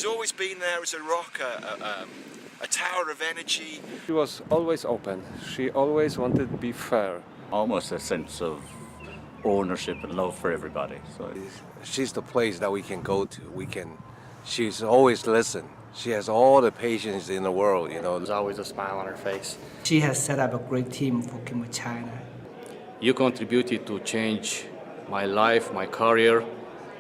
always been there as a rock, a tower of energy. She was always open. She always wanted to be fair. Almost a sense of ownership and love for everybody. So she's the place that we can go to. She's always listen. She has all the patience in the world, you know. There's always a smile on her face. She has set up a great team for Kimball China. You contributed to change my life, my career,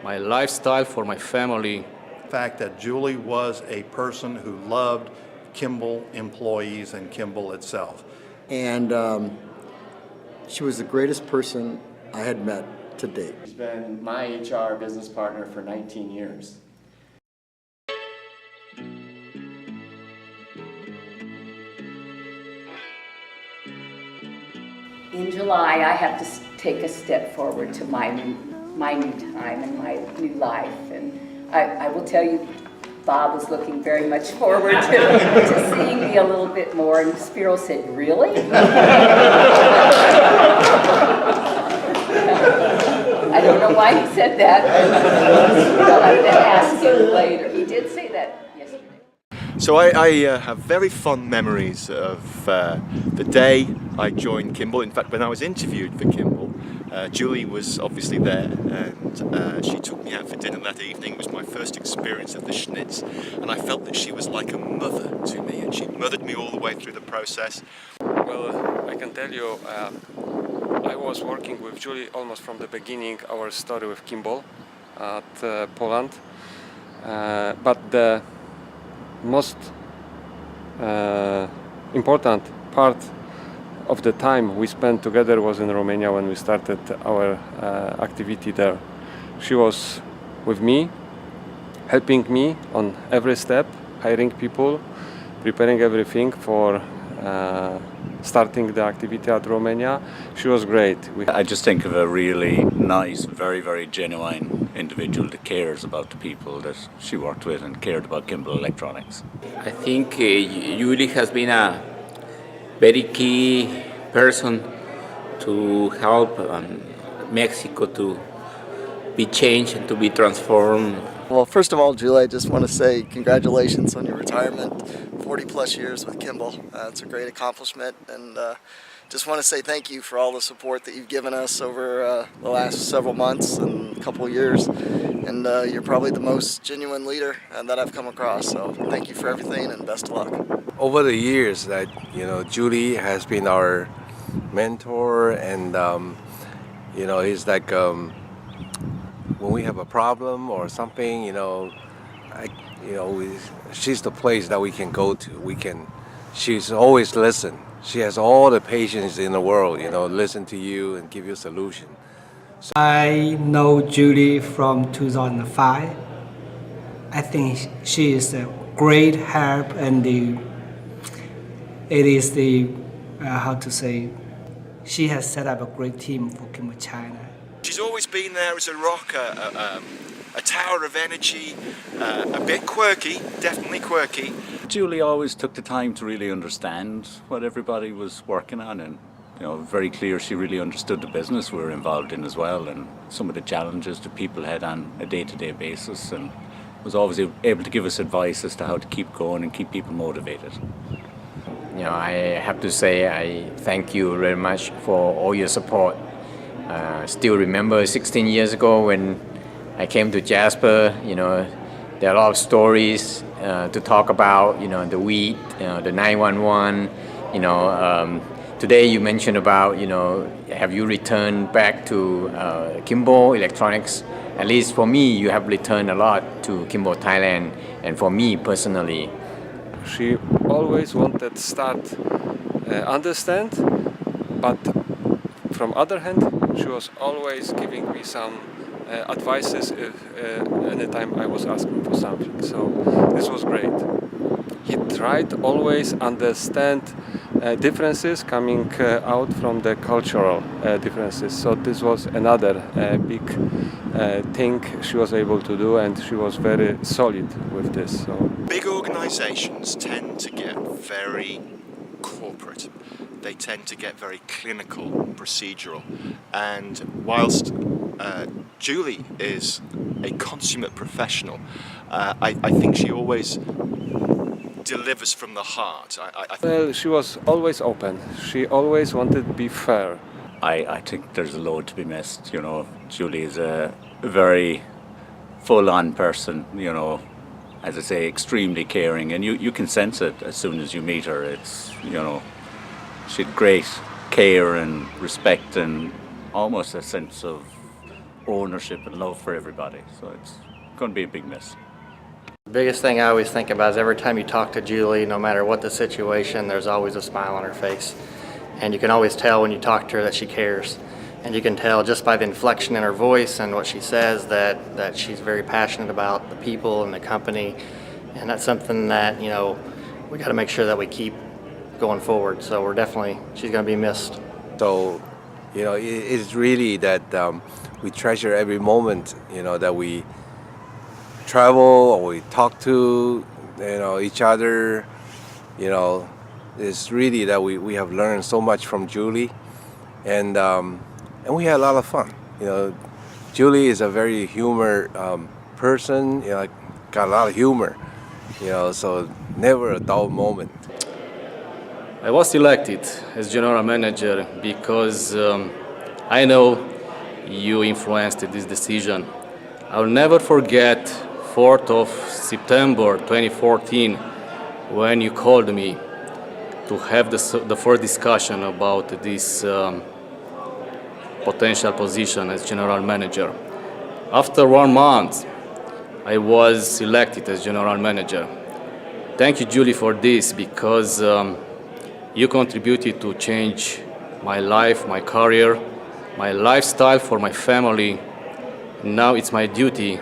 my lifestyle for my family. The fact that Julie was a person who loved Kimball employees and Kimball itself. And she was the greatest person I had met to date. She's been my HR business partner for 19 years. In July, I have to take a step forward to my new time and my new life. And I will tell you, Bob was looking very much forward to seeing me a little bit more. And Spiro said, "Really?" I don't know why he said that. I'll have to ask him later. He did say that yesterday. So I have very fond memories of the day I joined Kimball. In fact, when I was interviewed for Kimball, Julie was obviously there, and she took me out for dinner that evening. It was my first experience of the schnitz, and I felt that she was like a mother to me, and she mothered me all the way through the process. Well, I can tell you, I was working with Julie almost from the beginning, our story with Kimball at Poland. But the most important part of the time we spent together was in Romania when we started our activity there. She was with me, helping me on every step, hiring people, preparing everything for starting the activity at Romania. She was great. I just think of a really nice, very, very genuine individual that cares about the people that she worked with and cared about Kimball Electronics. I think Julie has been a very key person to help Mexico to be changed and to be transformed. Well, first of all, Julie, I just want to say congratulations on your retirement. 40 plus years with Kimball. It's a great accomplishment, and just want to say thank you for all the support that you've given us over the last several months and couple of years. And you're probably the most genuine leader that I've come across. So thank you for everything, and best of luck. Over the years, that Julie has been our mentor, and he's like when we have a problem or something, she's the place that we can go to. She's always listen. She has all the patience in the world, listen to you and give you a solution. So I know Julie from 2005. I think she is a great help, and it is she has set up a great team for Kimball China. She's always been there as a rock, a tower of energy, a bit quirky, definitely quirky. Julie always took the time to really understand what everybody was working on, and very clear she really understood the business we were involved in as well, and some of the challenges that people had on a day-to-day basis, and was always able to give us advice as to how to keep going and keep people motivated. I have to say I thank you very much for all your support. Still remember 16 years ago when I came to Jasper, there are a lot of stories to talk about, the wheat, the 911, today you mentioned about, have you returned back to Kimball Electronics? At least for me, you have returned a lot to Kimball Thailand, and for me personally. She always wanted to start understand, but from other hand, she was always giving me some advices anytime I was asking for something. So this was great. He tried always understand differences coming out from the cultural differences. So this was another big thing she was able to do, and she was very solid with this. So big organizations tend to get very corporate. They tend to get very clinical, procedural, and whilst Julie is a consummate professional. I think she always delivers from the heart. Well, she was always open. She always wanted to be fair. I think there's a load to be missed. You know, Julie is a very full-on person, you know, as I say, extremely caring, and you can sense it as soon as you meet her. It's, you know, she had great care and respect and almost a sense of ownership and love for everybody. So it's going to be a big miss. The biggest thing I always think about is every time you talk to Julie, no matter what the situation, there's always a smile on her face. And you can always tell when you talk to her that she cares. And you can tell just by the inflection in her voice and what she says that she's very passionate about the people and the company. And that's something that, you know, we got to make sure that we keep going forward. So she's going to be missed. So, you know, it's really that we treasure every moment, you know, that we travel or we talk to, you know, each other. You know, it's really that we have learned so much from Julie, and we had a lot of fun. You know, Julie is a very humor person. You know, got a lot of humor. You know, so never a dull moment. I was elected as general manager because I know you influenced this decision. I'll never forget 4th of September 2014 when you called me to have the first discussion about this potential position as general manager. After 1 month, I was elected as general manager. Thank you, Julie, for this, because you contributed to change my life, my career, my lifestyle for my family. Now it's my duty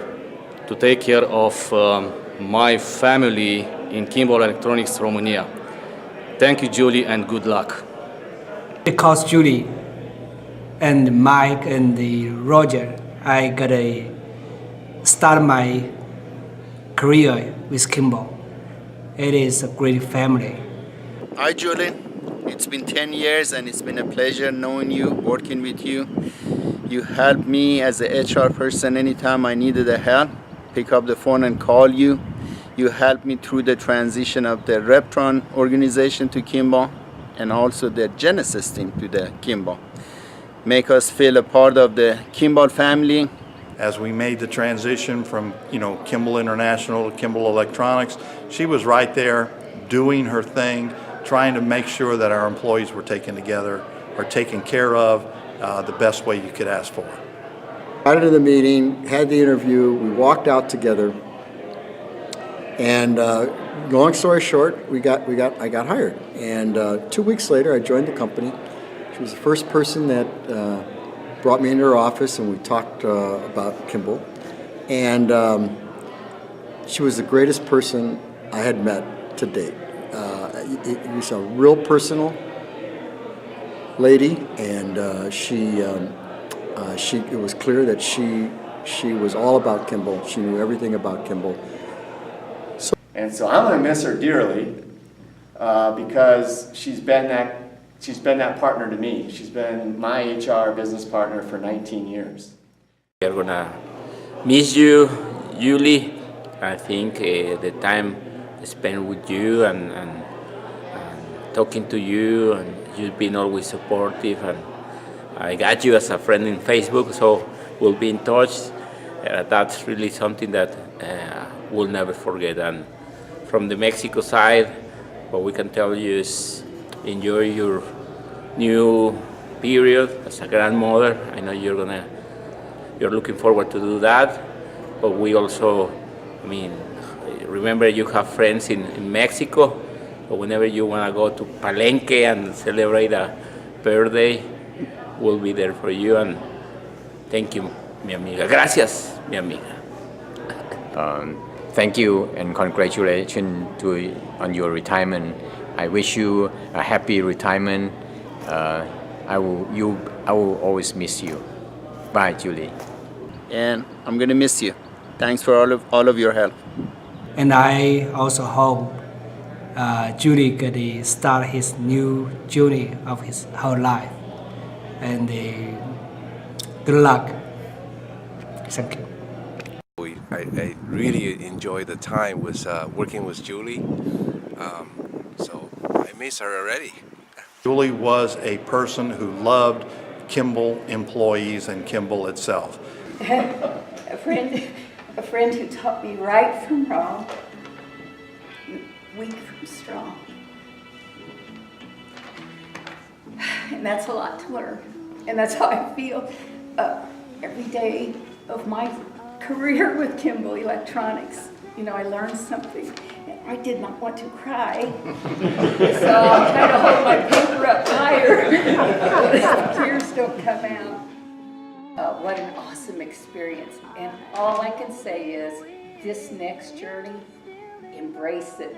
to take care of my family in Kimball Electronics, Romania. Thank you, Julie, and good luck. Because Julie and Mike and Roger, I gotta start my career with Kimball. It is a great family. Hi, Julie. It's been 10 years and it's been a pleasure knowing you, working with you. You helped me as a HR person anytime I needed a help. Pick up the phone and call you. You helped me through the transition of the Reptron organization to Kimball and also the Genesis team to the Kimball. Make us feel a part of the Kimball family. As we made the transition from, you know, Kimball International to Kimball Electronics, she was right there doing her thing, trying to make sure that our employees were taken together or taken care of the best way you could ask for. Got into the meeting, had the interview, we walked out together, and long story short, I got hired. And 2 weeks later, I joined the company. She was the first person that brought me into her office, and we talked about Kimball. And she was the greatest person I had met to date. It was a real personal lady, and it was clear that she was all about Kimball. She knew everything about Kimball. And so I'm going to miss her dearly because she's been that partner to me. She's been my HR business partner for 19 years. We're going to miss you, Julie. I think the time spent with you and talking to you, and you've been always supportive, and I got you as a friend in Facebook, so we'll be in touch. That's really something that we'll never forget. And from the Mexico side, what we can tell you is enjoy your new period as a grandmother. I know you're looking forward to do that, but we also, I mean, remember you have friends in Mexico, but whenever you want to go to Palenque and celebrate a birthday, we'll be there for you. And thank you, mi amiga. Gracias, mi amiga. Thank you and congratulations on your retirement. I wish you a happy retirement. I will always miss you. Bye, Julie. And I'm going to miss you. Thanks for all of your help. And I also hope Julie could start his new journey of his whole life. And good luck Thank you. I really enjoyed the time with working with Julie. So I miss her already. Julie was a person who loved Kimball employees and Kimball itself. a friend who taught me right from wrong, weak from strong. And that's a lot to learn. And that's how I feel every day of my career with Kimball Electronics. You know, I learned something. I did not want to cry, so I'm trying to hold my paper up higher so the tears don't come out. What an awesome experience. And all I can say is, this next journey, embrace it.